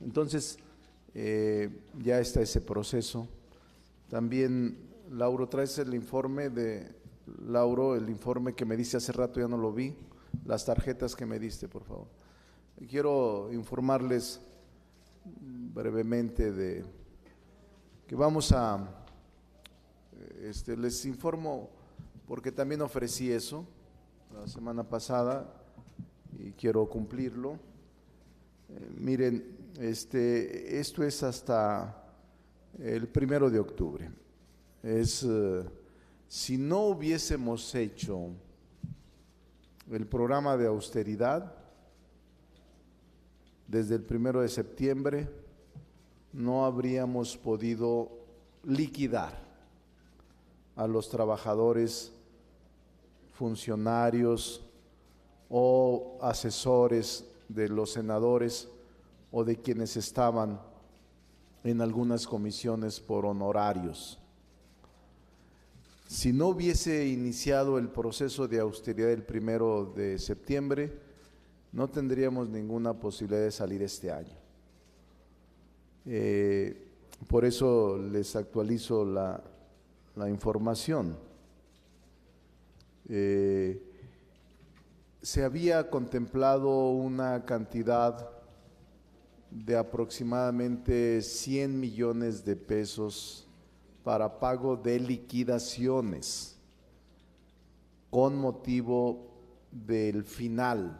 Entonces, ya está ese proceso. También, Lauro, traes el informe el informe que me diste hace rato, ya no lo vi, las tarjetas que me diste, por favor. Quiero informarles brevemente de que les informo porque también ofrecí eso la semana pasada y quiero cumplirlo. Miren, esto es hasta el 1 de octubre. Si no hubiésemos hecho el programa de austeridad desde el 1 de septiembre, no habríamos podido liquidar a los trabajadores, funcionarios o asesores de los senadores o de quienes estaban en algunas comisiones por honorarios. Si no hubiese iniciado el proceso de austeridad el 1 de septiembre, no tendríamos ninguna posibilidad de salir este año. Por eso les actualizo la información. Se había contemplado una cantidad de aproximadamente 100 millones de pesos para pago de liquidaciones con motivo del final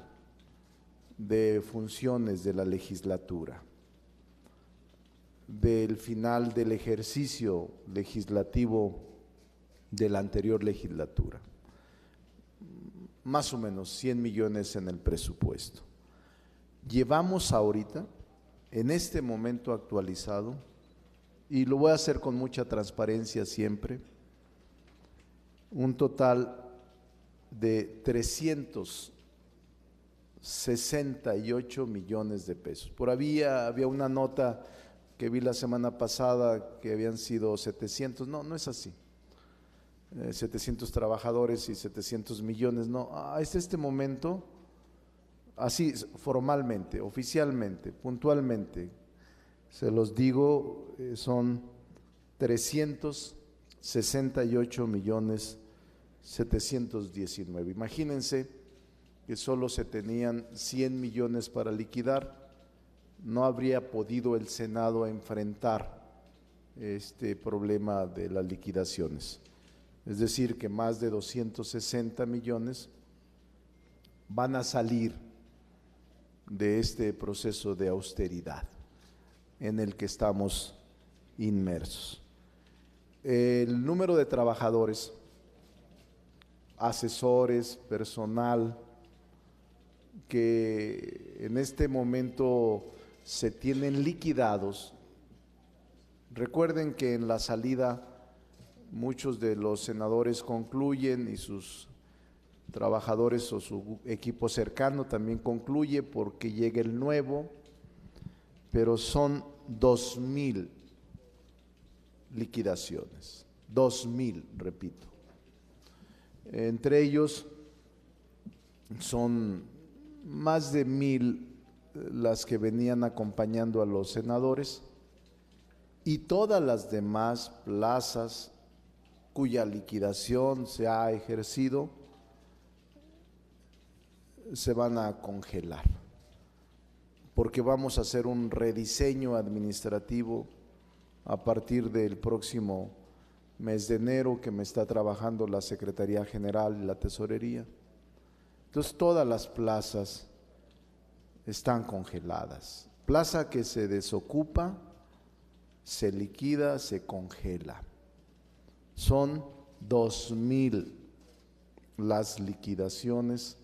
de funciones de la legislatura, del final del ejercicio legislativo de la anterior legislatura. Más o menos 100 millones en el presupuesto. Llevamos ahorita, en este momento actualizado, y lo voy a hacer con mucha transparencia siempre, un total de 368 millones de pesos. Había una nota que vi la semana pasada que habían sido 700, no es así. 700 trabajadores y 700 millones, no, hasta este momento, así formalmente, oficialmente, puntualmente, se los digo, son 368 millones 719. Imagínense que solo se tenían 100 millones para liquidar, no habría podido el Senado enfrentar este problema de las liquidaciones. Es decir, que más de 260 millones van a salir de este proceso de austeridad en el que estamos inmersos. El número de trabajadores, asesores, personal, que en este momento se tienen liquidados. Recuerden que en la salida muchos de los senadores concluyen y sus trabajadores o su equipo cercano también concluye porque llega el nuevo, pero son 2,000 liquidaciones, 2,000, repito. Entre ellos son más de 1,000 las que venían acompañando a los senadores y todas las demás plazas cuya liquidación se ha ejercido se van a congelar, porque vamos a hacer un rediseño administrativo a partir del próximo mes de enero que me está trabajando la Secretaría General y la Tesorería. Entonces todas las plazas están congeladas. Plaza que se desocupa, se liquida, se congela. Son 2,000 las liquidaciones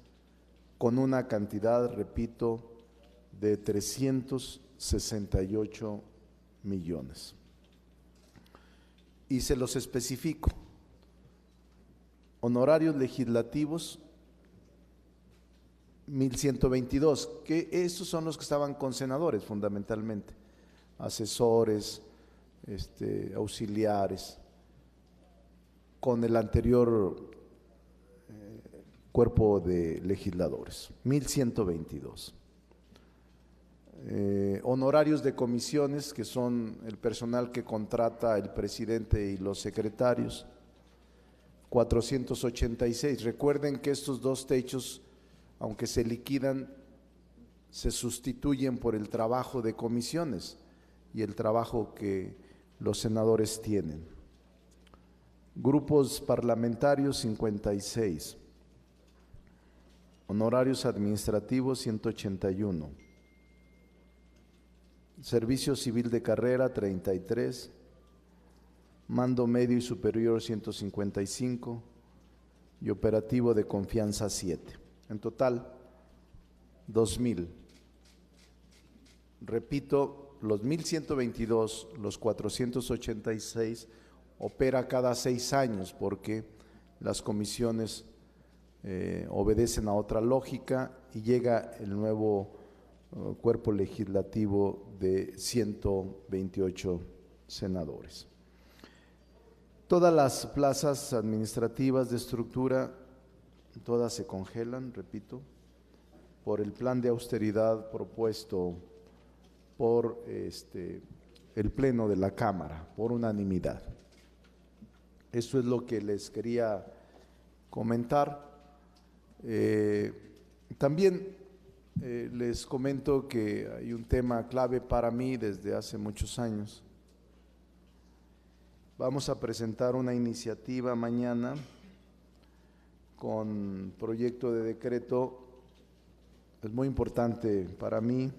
con una cantidad, repito, de 368 millones. Y se los especifico. Honorarios legislativos, 1,122, que estos son los que estaban con senadores fundamentalmente, asesores, auxiliares, con el anterior cuerpo de legisladores, 1,122. Honorarios de comisiones, que son el personal que contrata el presidente y los secretarios, 486. Recuerden que estos dos techos, aunque se liquidan, se sustituyen por el trabajo de comisiones y el trabajo que los senadores tienen. Grupos parlamentarios, 56. Honorarios administrativos, 181. Servicio civil de carrera, 33. Mando medio y superior, 155. Y operativo de confianza, 7. En total, 2,000. Repito, los 1,122, los 486, opera cada 6 años porque las comisiones obedecen a otra lógica y llega el nuevo cuerpo legislativo de 128 senadores. Todas las plazas administrativas de estructura, todas se congelan, repito, por el plan de austeridad propuesto por el Pleno de la Cámara, por unanimidad. Eso es lo que les quería comentar. También les comento que hay un tema clave para mí desde hace muchos años. Vamos a presentar una iniciativa mañana con proyecto de decreto, es muy importante para mí,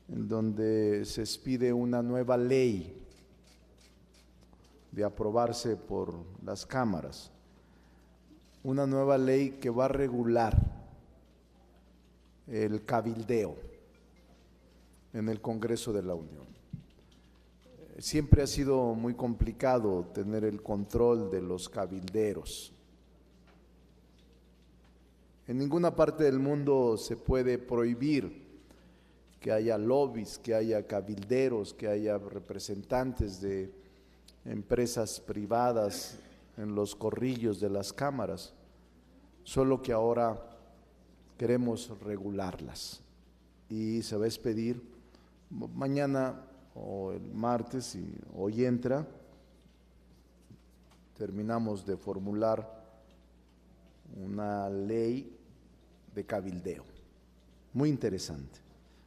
en donde se expide una nueva ley de aprobarse por las cámaras, una nueva ley que va a regular el cabildeo en el Congreso de la Unión. Siempre ha sido muy complicado tener el control de los cabilderos. En ninguna parte del mundo se puede prohibir que haya lobbies, que haya cabilderos, que haya representantes de empresas privadas en los corrillos de las cámaras, solo que ahora queremos regularlas y se va a expedir mañana o el martes, y hoy entra, terminamos de formular una ley de cabildeo, muy interesante.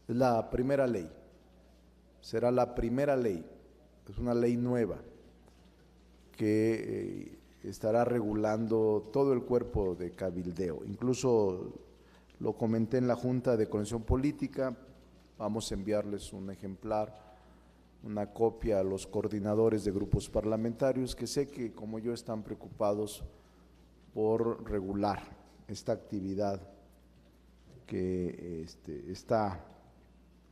Es la primera ley, será la primera ley, es una ley nueva que estará regulando todo el cuerpo de cabildeo. Incluso lo comenté en la Junta de Coordinación Política, vamos a enviarles un ejemplar, una copia a los coordinadores de grupos parlamentarios que sé que como yo están preocupados por regular esta actividad que está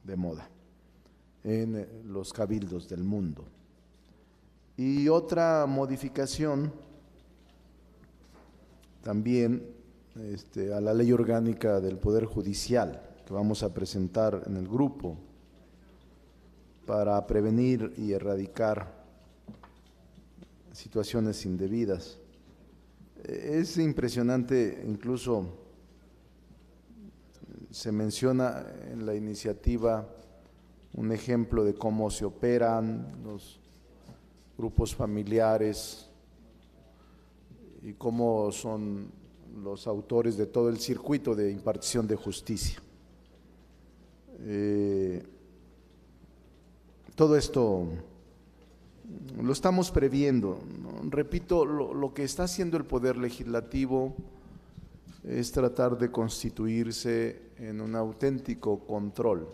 de moda en los cabildos del mundo. Y otra modificación también a la ley orgánica del Poder Judicial que vamos a presentar en el grupo para prevenir y erradicar situaciones indebidas. Es impresionante, incluso se menciona en la iniciativa un ejemplo de cómo se operan los grupos familiares y cómo son los autores de todo el circuito de impartición de justicia. Todo esto lo estamos previendo, ¿no? Repito, lo que está haciendo el Poder Legislativo es tratar de constituirse en un auténtico control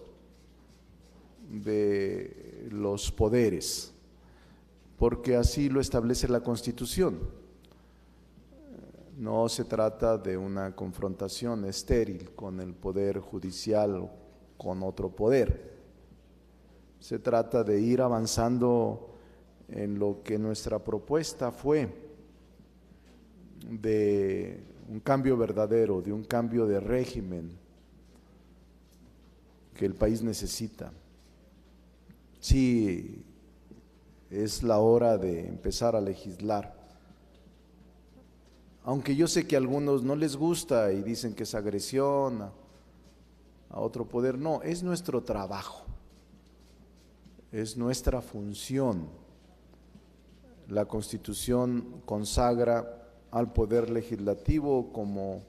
de los poderes, porque así lo establece la Constitución. No se trata de una confrontación estéril con el Poder Judicial o con otro poder. Se trata de ir avanzando en lo que nuestra propuesta fue de un cambio verdadero, de un cambio de régimen que el país necesita. Sí, es la hora de empezar a legislar. Aunque yo sé que a algunos no les gusta y dicen que es agresión a otro poder, no, es nuestro trabajo. es nuestra función. La Constitución consagra al Poder Legislativo como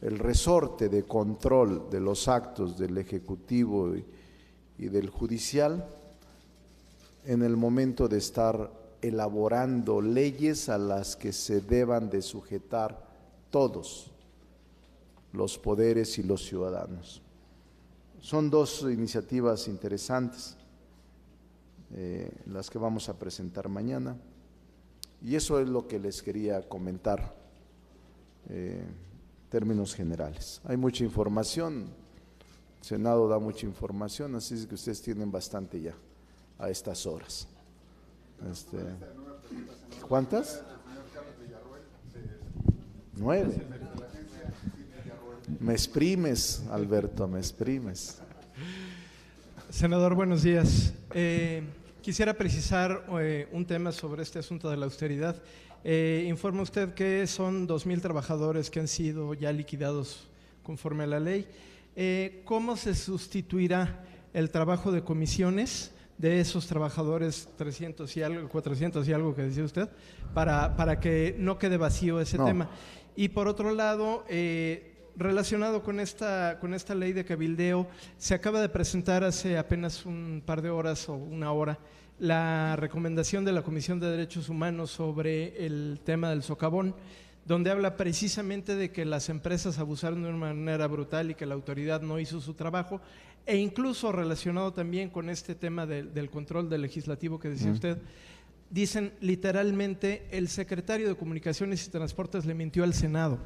el resorte de control de los actos del Ejecutivo y del Judicial en el momento de estar elaborando leyes a las que se deban de sujetar todos los poderes y los ciudadanos. Son dos iniciativas interesantes, las que vamos a presentar mañana, y eso es lo que les quería comentar en términos generales. Hay mucha información, el Senado da mucha información, así es que ustedes tienen bastante ya a estas horas. ¿Cuántas? 9. Me exprimes, Alberto, me exprimes. Senador, buenos días. Quisiera precisar un tema sobre este asunto de la austeridad. Informa usted que son 2,000 trabajadores que han sido ya liquidados conforme a la ley. ¿Cómo se sustituirá el trabajo de comisiones de esos trabajadores 300 y algo, 400 y algo que decía usted, para que no quede vacío ese tema? Y por otro lado, relacionado con esta ley de cabildeo, se acaba de presentar hace apenas un par de horas o una hora la recomendación de la Comisión de Derechos Humanos sobre el tema del socavón, donde habla precisamente de que las empresas abusaron de una manera brutal y que la autoridad no hizo su trabajo, e incluso relacionado también con este tema del control del legislativo que decía usted, dicen literalmente: el secretario de Comunicaciones y Transportes le mintió al Senado.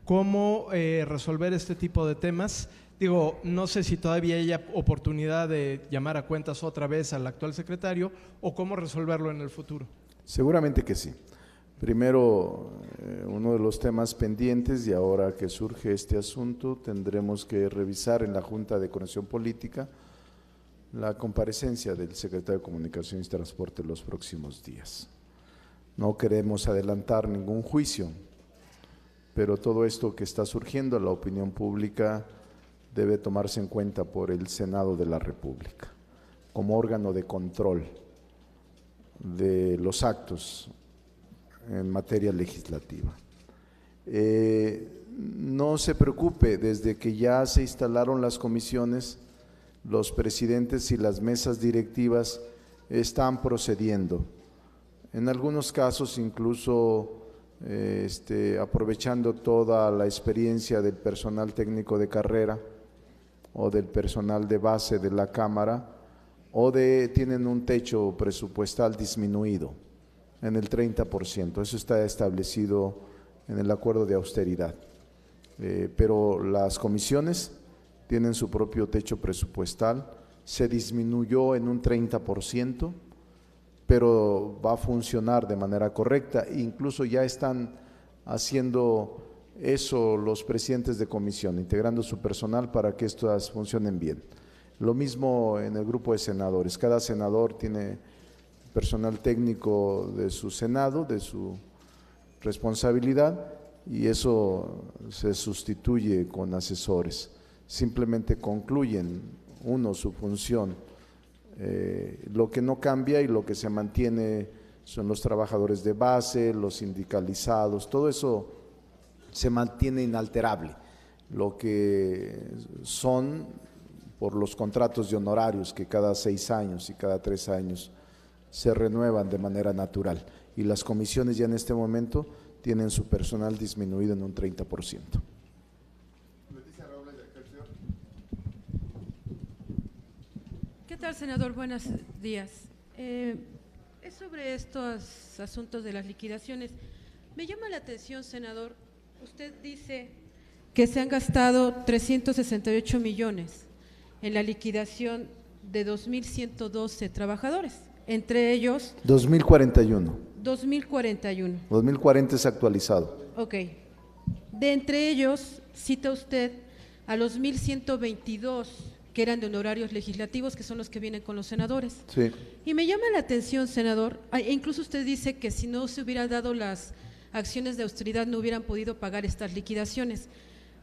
¿Cómo resolver este tipo de temas? Digo, no sé si todavía hay oportunidad de llamar a cuentas otra vez al actual secretario, o cómo resolverlo en el futuro. Seguramente que sí. Primero, uno de los temas pendientes, y ahora que surge este asunto, tendremos que revisar en la Junta de Coordinación Política la comparecencia del secretario de Comunicaciones y Transporte los próximos días. No queremos adelantar ningún juicio, pero todo esto que está surgiendo en la opinión pública debe tomarse en cuenta por el Senado de la República como órgano de control de los actos en materia legislativa. No se preocupe, desde que ya se instalaron las comisiones, los presidentes y las mesas directivas están procediendo. En algunos casos incluso aprovechando toda la experiencia del personal técnico de carrera o del personal de base de la Cámara, tienen un techo presupuestal disminuido en el 30%, eso está establecido en el acuerdo de austeridad, pero las comisiones tienen su propio techo presupuestal, se disminuyó en un 30%, pero va a funcionar de manera correcta. Incluso ya están haciendo eso los presidentes de comisión, integrando su personal para que estas funcionen bien. Lo mismo en el grupo de senadores, cada senador tiene personal técnico de su Senado, de su responsabilidad, y eso se sustituye con asesores. Simplemente concluyen su función. Lo que no cambia y lo que se mantiene son los trabajadores de base, los sindicalizados, todo eso se mantiene inalterable. Lo que son por los contratos de honorarios que cada 6 años y cada 3 años se renuevan de manera natural, y las comisiones ya en este momento tienen su personal disminuido en un 30%. ¿Qué tal, senador? Buenos días. Es sobre estos asuntos de las liquidaciones. Me llama la atención, senador, usted dice que se han gastado 368 millones en la liquidación de 2,112 trabajadores, entre ellos… 2041. 2041. 2040 es actualizado. Ok. De entre ellos, cita usted a los 1,122 que eran de honorarios legislativos, que son los que vienen con los senadores. Sí. Y me llama la atención, senador, incluso usted dice que si no se hubieran dado las acciones de austeridad no hubieran podido pagar estas liquidaciones.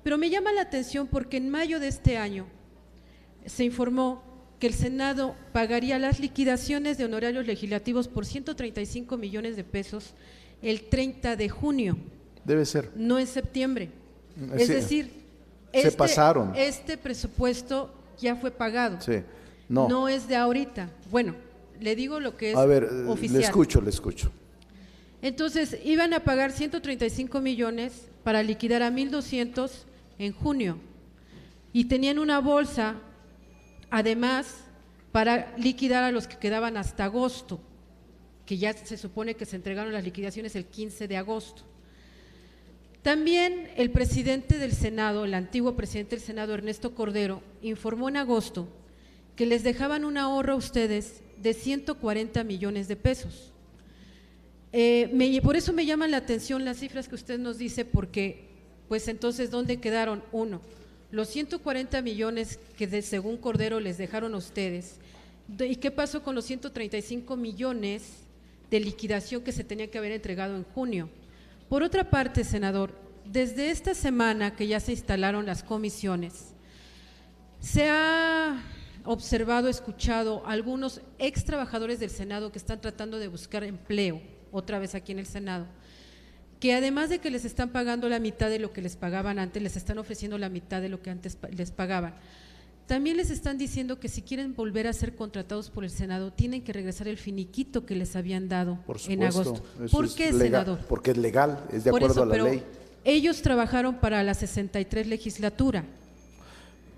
Pero me llama la atención porque en mayo de este año se informó que el Senado pagaría las liquidaciones de honorarios legislativos por 135 millones de pesos el 30 de junio. Debe ser. No en septiembre. Sí. Es decir, Se pasaron. Este presupuesto ya fue pagado. Sí. No. No es de ahorita. Bueno, le digo lo que es A ver, oficial. le escucho. Entonces, iban a pagar 135 millones para liquidar a 1.200 en junio. Y tenían una bolsa, además, para liquidar a los que quedaban hasta agosto, que ya se supone que se entregaron las liquidaciones el 15 de agosto. También el presidente del Senado, el antiguo presidente del Senado, Ernesto Cordero, informó en agosto que les dejaban un ahorro a ustedes de 140 millones de pesos. Por eso me llaman la atención las cifras que usted nos dice, porque, pues entonces, ¿dónde quedaron? Uno, los 140 millones que según Cordero les dejaron a ustedes, ¿y qué pasó con los 135 millones de liquidación que se tenían que haber entregado en junio? Por otra parte, senador, desde esta semana que ya se instalaron las comisiones, se ha observado, escuchado algunos ex trabajadores del Senado que están tratando de buscar empleo otra vez aquí en el Senado, que además de que les están pagando la mitad de lo que les pagaban antes, les están ofreciendo la mitad de lo que antes les pagaban. También les están diciendo que si quieren volver a ser contratados por el Senado, tienen que regresar el finiquito que les habían dado en agosto. ¿Por qué, senador? Porque es legal, es de acuerdo a la ley. Ellos trabajaron para la 63 legislatura.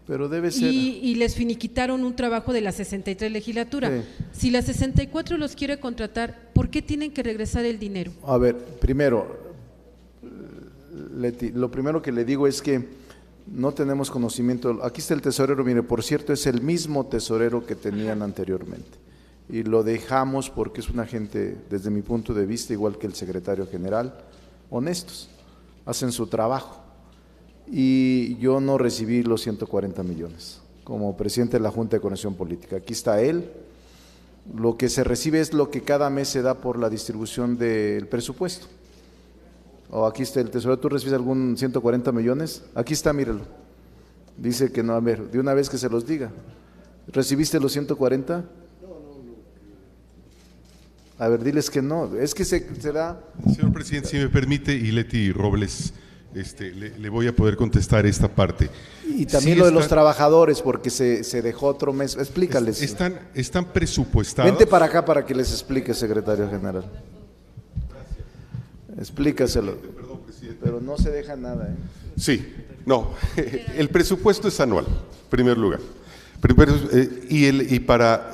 Pero debe ser. Y les finiquitaron un trabajo de la 63 legislatura. Sí. Si la 64 los quiere contratar, ¿por qué tienen que regresar el dinero? A ver, primero, Leti, lo primero que le digo es que no tenemos conocimiento. Aquí está el tesorero, mire, por cierto, es el mismo tesorero que tenían anteriormente. Y lo dejamos porque es una gente, desde mi punto de vista, igual que el secretario general, honestos, hacen su trabajo. Y yo no recibí los 140 millones como presidente de la Junta de Coordinación Política. Aquí está él. Lo que se recibe es lo que cada mes se da por la distribución del presupuesto. O aquí está el tesorero. ¿Tú recibes algún 140 millones? Aquí está, míralo. Dice que no. A ver, de una vez que se los diga. ¿Recibiste los 140? No. A ver, diles que no. Es que se da. Señor presidente, si me permite, y Leti Robles, le voy a poder contestar esta parte. Y también sí, lo de los trabajadores, porque se dejó otro mes. Explícales. Están presupuestados. Vente para acá para que les explique, secretario general. Explícaselo. Perdón, presidente. Pero no se deja nada, ¿eh? Sí, no. El presupuesto es anual, en primer lugar. Y para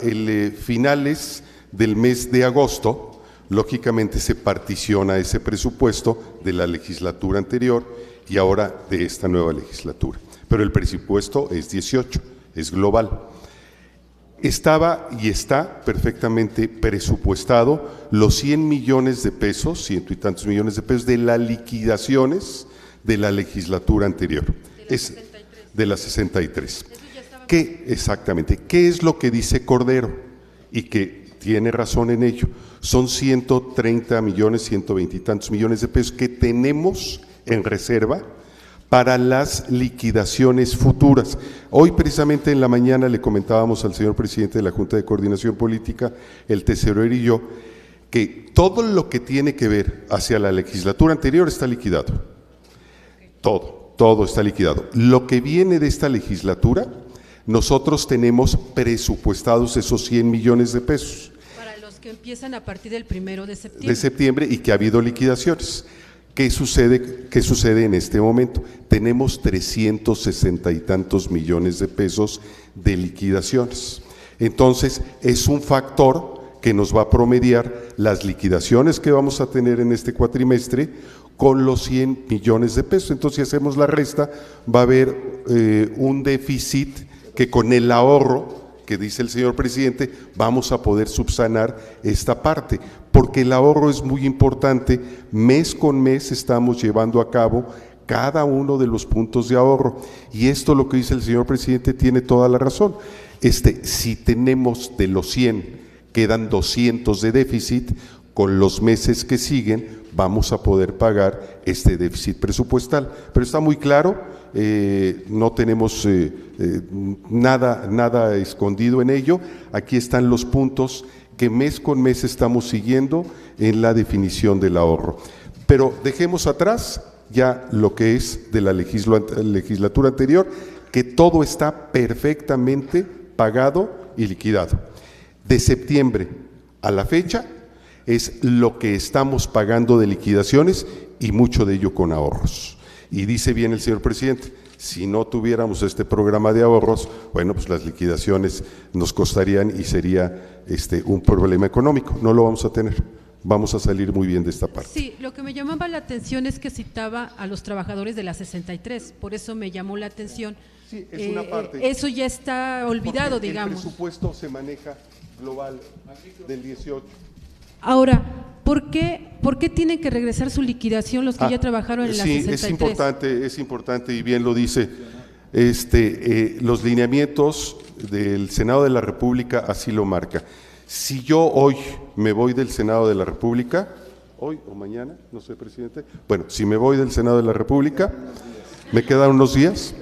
finales del mes de agosto, lógicamente se particiona ese presupuesto de la legislatura anterior y ahora de esta nueva legislatura. Pero el presupuesto es 18, es global. Estaba y está perfectamente presupuestado los 100 millones de pesos, ciento y tantos millones de pesos de las liquidaciones de la legislatura anterior. De la 63. ¿Qué exactamente? ¿Qué es lo que dice Cordero? Y que tiene razón en ello. Son 130 millones, 120 y tantos millones de pesos que tenemos en reserva para las liquidaciones futuras. Hoy precisamente en la mañana le comentábamos al señor presidente de la Junta de Coordinación Política, el tesorero y yo, que todo lo que tiene que ver hacia la legislatura anterior está liquidado. Todo está liquidado. Lo que viene de esta legislatura, nosotros tenemos presupuestados esos 100 millones de pesos. Para los que empiezan a partir del 1 de septiembre. De septiembre y que ha habido liquidaciones. ¿Qué sucede en este momento? Tenemos 360 y tantos millones de pesos de liquidaciones. Entonces, es un factor que nos va a promediar las liquidaciones que vamos a tener en este cuatrimestre con los 100 millones de pesos. Entonces, si hacemos la resta, va a haber un déficit que con el ahorro que dice el señor presidente, vamos a poder subsanar esta parte, porque el ahorro es muy importante. Mes con mes estamos llevando a cabo cada uno de los puntos de ahorro, y esto lo que dice el señor presidente tiene toda la razón. Si tenemos de los 100, quedan 200 de déficit, con los meses que siguen vamos a poder pagar este déficit presupuestal, pero está muy claro no tenemos nada escondido en ello. Aquí están los puntos que mes con mes estamos siguiendo en la definición del ahorro. Pero dejemos atrás ya lo que es de la legislatura anterior, que todo está perfectamente pagado y liquidado. De septiembre a la fecha es lo que estamos pagando de liquidaciones y mucho de ello con ahorros. Y dice bien el señor presidente, si no tuviéramos este programa de ahorros, bueno, pues las liquidaciones nos costarían y sería un problema económico. No lo vamos a tener. Vamos a salir muy bien de esta parte. Sí, lo que me llamaba la atención es que citaba a los trabajadores de la 63, por eso me llamó la atención. Sí, es una parte. Eso ya está olvidado, porque digamos. El presupuesto se maneja global del 18. Ahora, ¿por qué tienen que regresar su liquidación los que ya trabajaron en la 63? Sí, es importante y bien lo dice. Los lineamientos del Senado de la República así lo marca. Si yo hoy me voy del Senado de la República, hoy o mañana, no sé, presidente, bueno, si me voy del Senado de la República, me quedan unos días,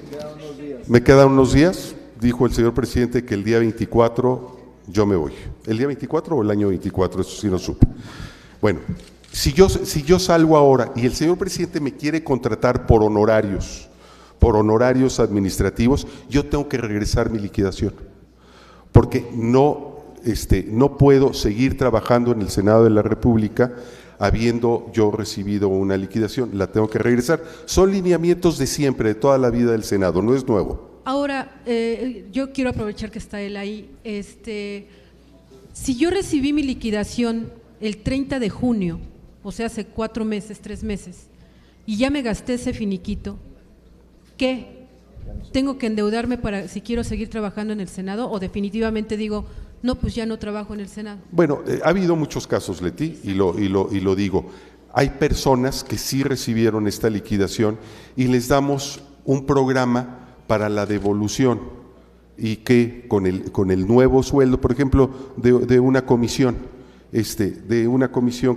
dijo el señor presidente que el día 24 yo me voy. ¿El día 24 o el año 24? Eso sí no supe. Bueno, si yo salgo ahora y el señor presidente me quiere contratar por honorarios administrativos, yo tengo que regresar mi liquidación, porque no puedo seguir trabajando en el Senado de la República habiendo yo recibido una liquidación, la tengo que regresar. Son lineamientos de siempre, de toda la vida del Senado, no es nuevo. Ahora, yo quiero aprovechar que está él ahí. Si yo recibí mi liquidación el 30 de junio, o sea, hace 4 meses, 3 meses, y ya me gasté ese finiquito, ¿qué? ¿Tengo que endeudarme para si quiero seguir trabajando en el Senado o definitivamente digo, no, pues ya no trabajo en el Senado? Bueno, ha habido muchos casos, Leti, y lo digo. Hay personas que sí recibieron esta liquidación y les damos un programa para la devolución y que con el nuevo sueldo, por ejemplo, de una comisión,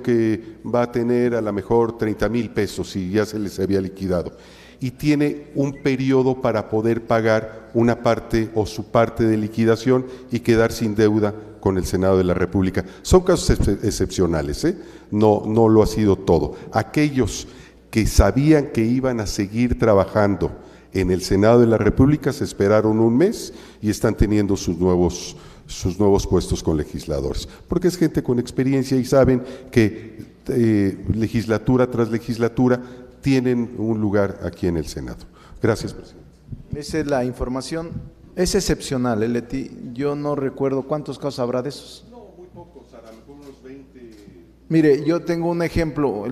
que va a tener a lo mejor 30,000 pesos y ya se les había liquidado, y tiene un periodo para poder pagar una parte o su parte de liquidación y quedar sin deuda con el Senado de la República. Son casos excepcionales, no lo ha sido todo. Aquellos que sabían que iban a seguir trabajando en el Senado de la República se esperaron un mes y están teniendo sus nuevos puestos con legisladores, porque es gente con experiencia y saben que legislatura tras legislatura tienen un lugar aquí en el Senado. Gracias, presidente. Esa es la información. Es excepcional, Leti. Yo no recuerdo cuántos casos habrá de esos. No, muy pocos, a lo mejor unos 20. Mire, yo tengo un ejemplo.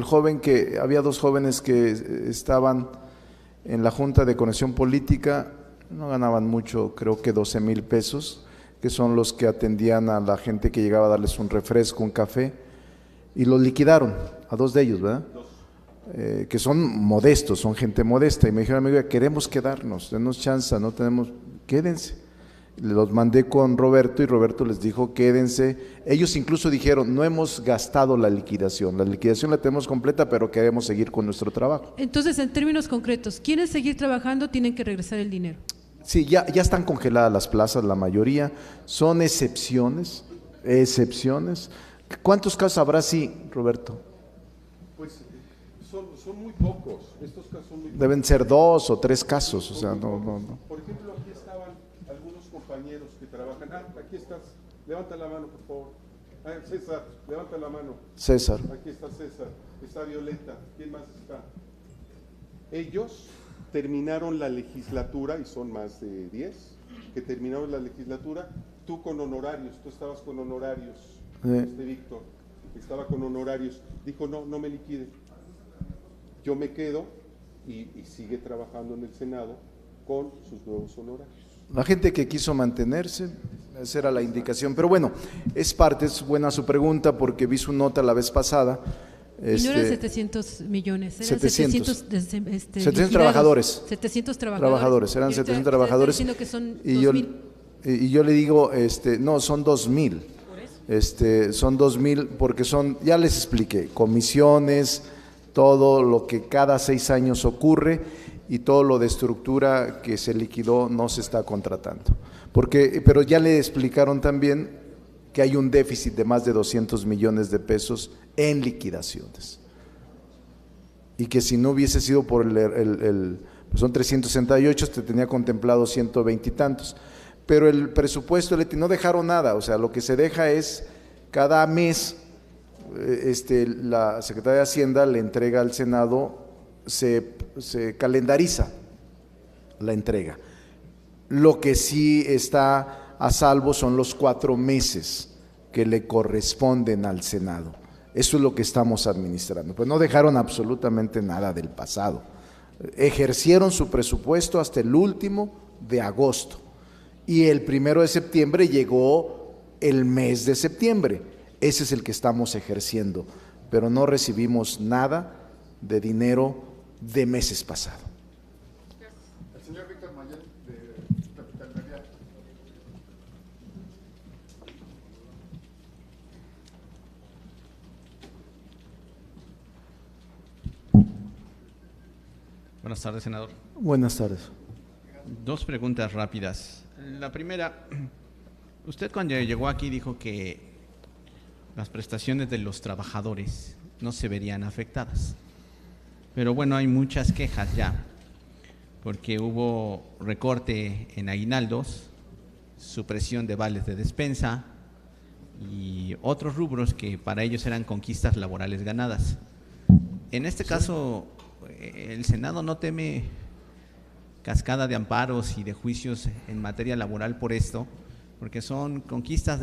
Había 2 jóvenes que estaban en la Junta de Conexión Política, no ganaban mucho, creo que 12,000 pesos, que son los que atendían a la gente que llegaba a darles un refresco, un café, y los liquidaron, a 2 de ellos, ¿verdad? Que son modestos, son gente modesta, y me dijeron, amigo, queremos quedarnos, denos chance, no tenemos, quédense. Los mandé con Roberto y Roberto les dijo, quédense. Ellos incluso dijeron, no hemos gastado la liquidación la tenemos completa, pero queremos seguir con nuestro trabajo. Entonces, en términos concretos, ¿quieren seguir trabajando? Tienen que regresar el dinero. Sí, ya están congeladas las plazas, la mayoría, son excepciones. ¿Cuántos casos habrá así, Roberto? Pues son muy pocos, estos casos son muy pocos. Deben ser 2 o 3 casos, o sea, no. Por ejemplo, aquí estaban algunos compañeros que trabajan. Aquí estás, levanta la mano, por favor. César, levanta la mano. César. Aquí está César, está Violeta, ¿quién más está? Ellos terminaron la legislatura, y son más de 10, que terminaron la legislatura, tú con honorarios, tú estabas con honorarios, Víctor, estaba con honorarios, dijo, no me liquide, yo me quedo y sigue trabajando en el Senado con sus nuevos honorarios. La gente que quiso mantenerse, esa era la indicación, pero bueno, es buena su pregunta porque vi su nota la vez pasada. Y no eran 700 millones, eran 700 trabajadores. 700 trabajadores. Eran 700 trabajadores. Que son y yo le digo, no, son 2,000. Son 2,000 porque ya les expliqué, comisiones, todo lo que cada 6 años ocurre, y todo lo de estructura que se liquidó no se está contratando. Pero ya le explicaron también que hay un déficit de más de 200 millones de pesos en liquidaciones. Y que si no hubiese sido por pues son 368, te tenía contemplado 120 y tantos. Pero el presupuesto, no dejaron nada, o sea, lo que se deja es cada mes, la Secretaría de Hacienda le entrega al Senado, se calendariza la entrega. Lo que sí está a salvo son los 4 meses que le corresponden al Senado. Eso es lo que estamos administrando. Pues no dejaron absolutamente nada del pasado. Ejercieron su presupuesto hasta el último de agosto. Y el 1 de septiembre llegó el mes de septiembre. Ese es el que estamos ejerciendo. Pero no recibimos nada de dinero de meses pasados. El señor Víctor Mayel, de Capital Media. Buenas tardes, senador. Buenas tardes. 2 preguntas rápidas. La primera, usted cuando llegó aquí dijo que las prestaciones de los trabajadores no se verían afectadas. Pero bueno, hay muchas quejas ya, porque hubo recorte en aguinaldos, supresión de vales de despensa y otros rubros que para ellos eran conquistas laborales ganadas. En este caso, ¿el Senado no teme cascada de amparos y de juicios en materia laboral por esto? Porque son conquistas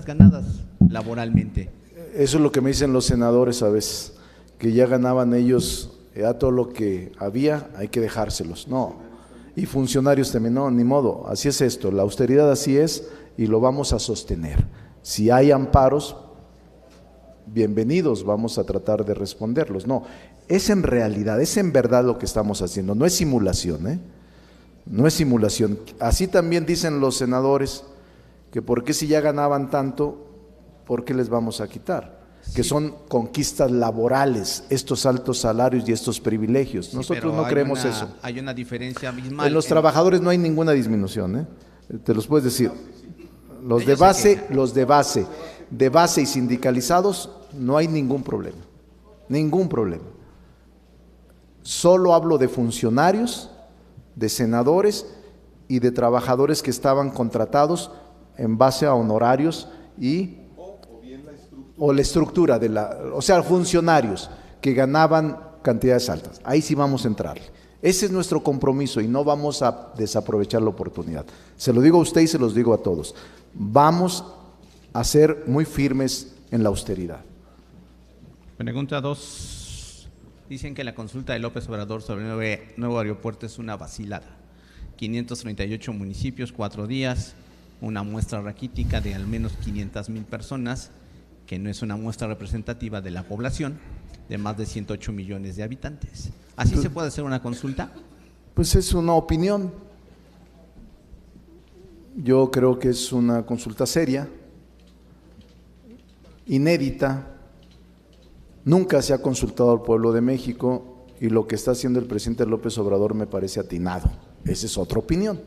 ganadas laboralmente. Eso es lo que me dicen los senadores a veces, que ya ganaban ellos a todo lo que había, hay que dejárselos. No, y funcionarios también, no, ni modo, así es esto, la austeridad así es y lo vamos a sostener. Si hay amparos, bienvenidos, vamos a tratar de responderlos. No, es en realidad, es en verdad lo que estamos haciendo, no es simulación, no es simulación. Así también dicen los senadores que por qué si ya ganaban tanto, ¿por qué les vamos a quitar? Sí. Que son conquistas laborales, estos altos salarios y estos privilegios. Sí, nosotros no creemos eso. Hay una diferencia abismal. En los trabajadores no hay ninguna disminución, te los puedes decir. Los de base y sindicalizados no hay ningún problema, ningún problema. Solo hablo de funcionarios, de senadores y de trabajadores que estaban contratados en base a honorarios o la estructura o sea, funcionarios que ganaban cantidades altas. Ahí sí vamos a entrarle. Ese es nuestro compromiso y no vamos a desaprovechar la oportunidad. Se lo digo a usted y se los digo a todos. Vamos a ser muy firmes en la austeridad. Pregunta 2. Dicen que la consulta de López Obrador sobre el nuevo aeropuerto es una vacilada. 538 municipios, 4 días, una muestra raquítica de al menos 500,000 personas, que no es una muestra representativa de la población de más de 108 millones de habitantes. ¿Así se puede hacer una consulta? Pues es una opinión. Yo creo que es una consulta seria, inédita. Nunca se ha consultado al pueblo de México y lo que está haciendo el presidente López Obrador me parece atinado. Esa es otra opinión.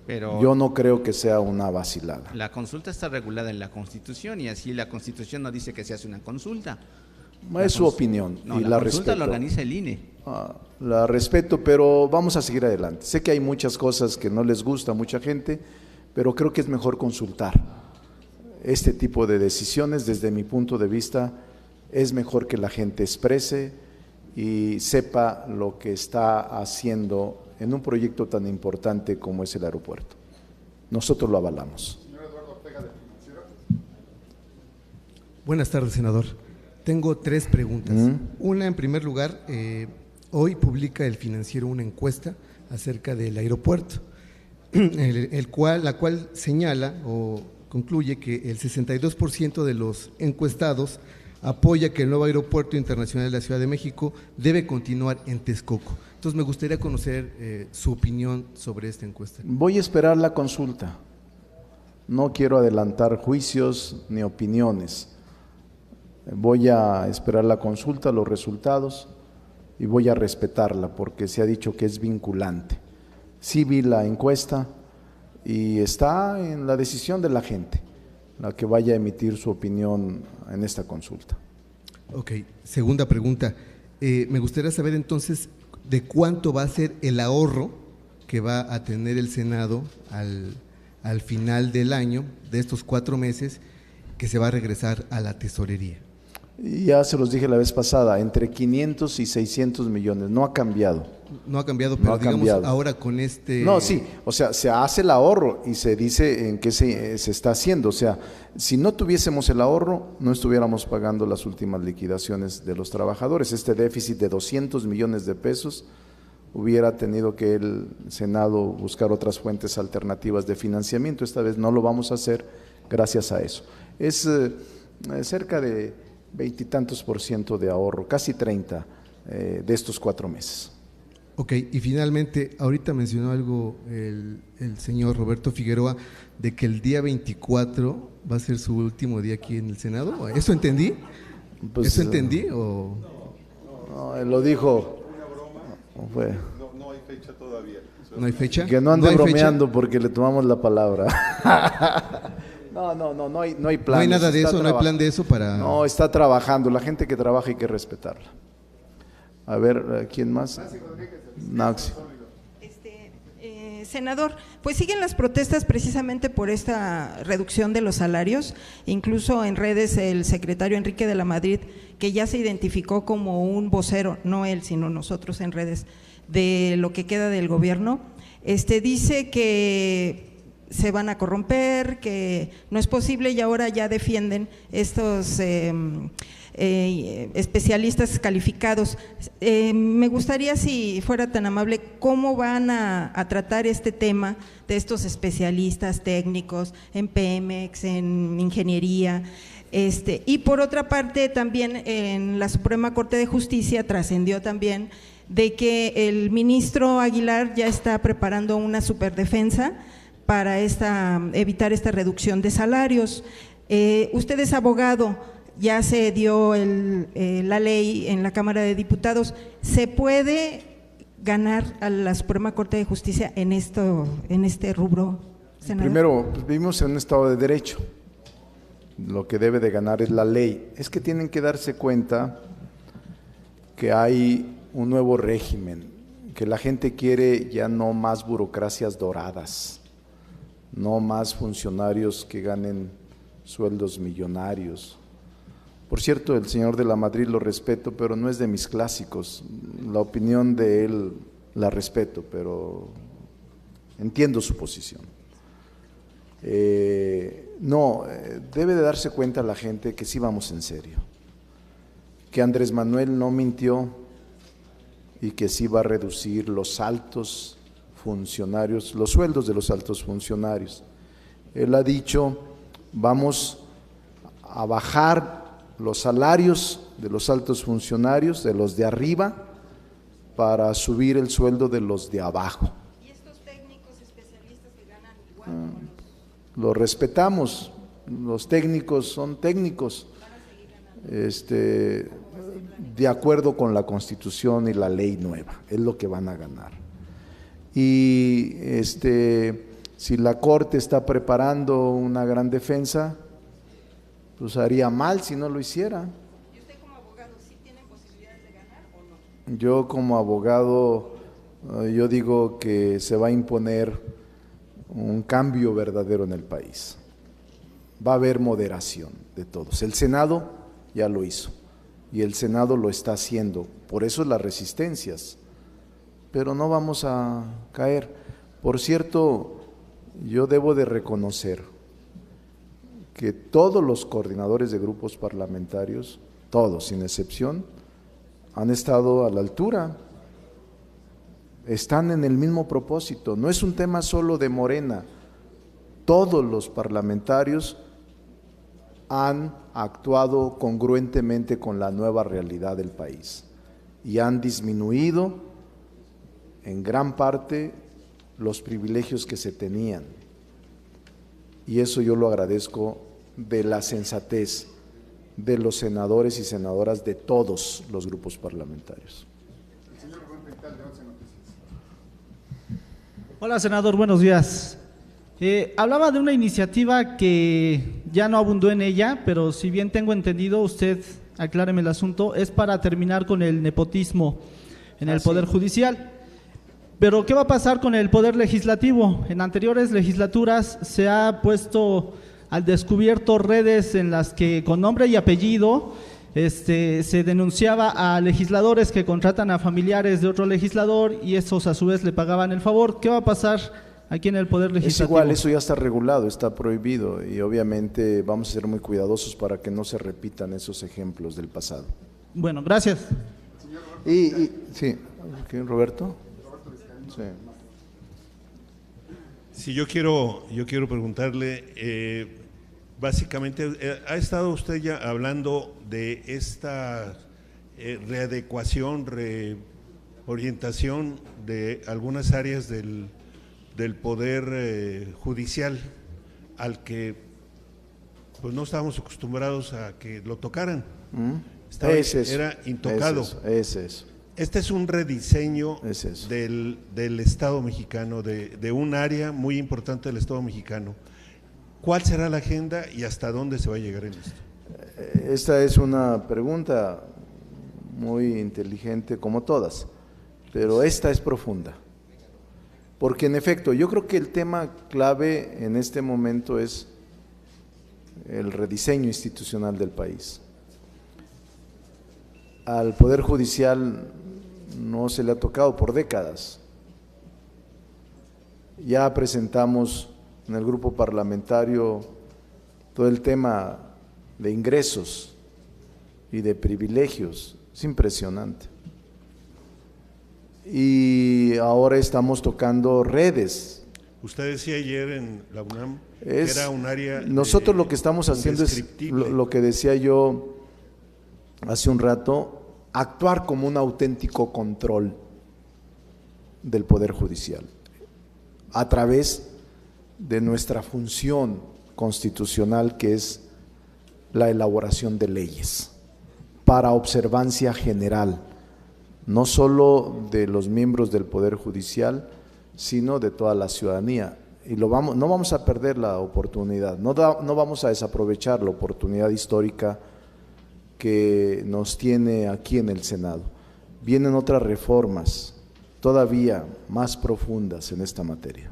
Pero yo no creo que sea una vacilada. La consulta está regulada en la Constitución y así la Constitución no dice que se hace una consulta. Es su opinión no, y la respeto. consulta la organiza el INE. La respeto, pero vamos a seguir adelante. Sé que hay muchas cosas que no les gusta a mucha gente, pero creo que es mejor consultar. Este tipo de decisiones, desde mi punto de vista, es mejor que la gente exprese y sepa lo que está haciendo en un proyecto tan importante como es el aeropuerto. Nosotros lo avalamos. Señor Eduardo Ortega, del Financiero. Buenas tardes, senador. Tengo 3 preguntas. Una, en primer lugar, hoy publica el Financiero una encuesta acerca del aeropuerto, la cual señala o concluye que el 62% de los encuestados apoya que el nuevo aeropuerto internacional de la Ciudad de México debe continuar en Texcoco. Entonces me gustaría conocer su opinión sobre esta encuesta. Voy a esperar la consulta. No quiero adelantar juicios ni opiniones. Voy a esperar la consulta, los resultados, y voy a respetarla porque se ha dicho que es vinculante. Sí vi la encuesta y está en la decisión de la gente, la que vaya a emitir su opinión en esta consulta. Ok, segunda pregunta. Me gustaría saber entonces de cuánto va a ser el ahorro que va a tener el Senado al final del año, de estos 4 meses, que se va a regresar a la tesorería. Y ya se los dije la vez pasada, entre 500 y 600 millones, no ha cambiado. No ha cambiado, pero No ha digamos cambiado. ahora con este… No, sí, o sea, se hace el ahorro y se dice en qué se está haciendo. O sea, si no tuviésemos el ahorro, no estuviéramos pagando las últimas liquidaciones de los trabajadores. Este déficit de 200 millones de pesos hubiera tenido que el Senado buscar otras fuentes alternativas de financiamiento. Esta vez no lo vamos a hacer gracias a eso. Es cerca de 20 y tantos % de ahorro, casi 30 de estos 4 meses. Ok, y finalmente, ahorita mencionó algo el señor Roberto Figueroa de que el día 24 va a ser su último día aquí en el Senado. ¿Eso entendí? Pues, ¿Eso entendí? ¿O? No, él lo dijo. Fue. No hay fecha todavía. ¿No hay fecha? Que no ande hay fecha? bromeando porque le tomamos la palabra. No hay plan. No hay nada de eso, no hay plan de eso para… No, está trabajando. La gente que trabaja hay que respetarla. A ver, ¿quién más? Naxi. Senador, pues siguen las protestas precisamente por esta reducción de los salarios, incluso en redes el secretario Enrique de la Madrid, que ya se identificó como un vocero, no él, sino nosotros en redes, de lo que queda del gobierno, dice que se van a corromper, que no es posible y ahora ya defienden estos especialistas calificados. Me gustaría, si fuera tan amable, cómo van a tratar este tema de estos especialistas técnicos en Pemex, en ingeniería. Y por otra parte, también en la Suprema Corte de Justicia trascendió también de que el ministro Aguilar ya está preparando una superdefensa para evitar esta reducción de salarios. Usted es abogado, ya se dio la ley en la Cámara de Diputados. ¿Se puede ganar a la Suprema Corte de Justicia en este rubro, senador? Primero, pues, vivimos en un Estado de Derecho. Lo que debe de ganar es la ley. Es que tienen que darse cuenta que hay un nuevo régimen, que la gente quiere ya no más burocracias doradas, no más funcionarios que ganen sueldos millonarios. Por cierto, el señor de la Madrid lo respeto, pero no es de mis clásicos. La opinión de él la respeto, pero entiendo su posición. Debe de darse cuenta la gente que sí vamos en serio, que Andrés Manuel no mintió y que sí va a reducir los altos funcionarios, los sueldos de los altos funcionarios. Él ha dicho, vamos a bajar los salarios de los altos funcionarios, de los de arriba, para subir el sueldo de los de abajo. ¿Y estos técnicos especialistas que ganan igual? Los respetamos, los técnicos son técnicos, de acuerdo con la Constitución y la ley nueva, es lo que van a ganar. Y si la Corte está preparando una gran defensa, pues haría mal si no lo hiciera. ¿Y usted como abogado sí tiene posibilidades de ganar o no? Yo como abogado, yo digo que se va a imponer un cambio verdadero en el país. Va a haber moderación de todos. El Senado ya lo hizo y el Senado lo está haciendo, por eso las resistencias, pero no vamos a caer. Por cierto, yo debo de reconocer que todos los coordinadores de grupos parlamentarios, todos sin excepción, han estado a la altura, están en el mismo propósito. No es un tema solo de Morena, todos los parlamentarios han actuado congruentemente con la nueva realidad del país y han disminuido en gran parte los privilegios que se tenían. Y eso yo lo agradezco de la sensatez de los senadores y senadoras de todos los grupos parlamentarios. Hola, senador, buenos días. Hablaba de una iniciativa que ya no abundó en ella, pero si bien tengo entendido, usted acláreme el asunto, es para terminar con el nepotismo en el Poder Judicial. Pero ¿qué va a pasar con el Poder Legislativo? En anteriores legislaturas se ha puesto al descubierto redes en las que con nombre y apellido se denunciaba a legisladores que contratan a familiares de otro legislador y esos a su vez le pagaban el favor. ¿Qué va a pasar aquí en el Poder Legislativo? Es igual, eso ya está regulado, está prohibido y obviamente vamos a ser muy cuidadosos para que no se repitan esos ejemplos del pasado. Bueno, gracias. Sí, Roberto. Sí. Sí, yo quiero preguntarle, básicamente, ha estado usted ya hablando de esta readecuación, reorientación de algunas áreas del Poder Judicial al que pues no estábamos acostumbrados a que lo tocaran. Era intocado. Es eso. Este es un rediseño del Estado mexicano, de un área muy importante del Estado mexicano. ¿Cuál será la agenda y hasta dónde se va a llegar en esto? Esta es una pregunta muy inteligente como todas, pero esta es profunda. Porque en efecto, yo creo que el tema clave en este momento es el rediseño institucional del país. Al Poder Judicial no se le ha tocado por décadas. Ya presentamos en el grupo parlamentario todo el tema de ingresos y de privilegios, es impresionante. Y ahora estamos tocando redes. Usted decía ayer en la UNAM que era un área… Nosotros lo que estamos haciendo es lo que decía yo hace un rato, actuar como un auténtico control del Poder Judicial a través de nuestra función constitucional, que es la elaboración de leyes para observancia general, no solo de los miembros del Poder Judicial, sino de toda la ciudadanía. Y no vamos a perder la oportunidad, no vamos a desaprovechar la oportunidad histórica que nos tiene aquí en el Senado. Vienen otras reformas todavía más profundas en esta materia.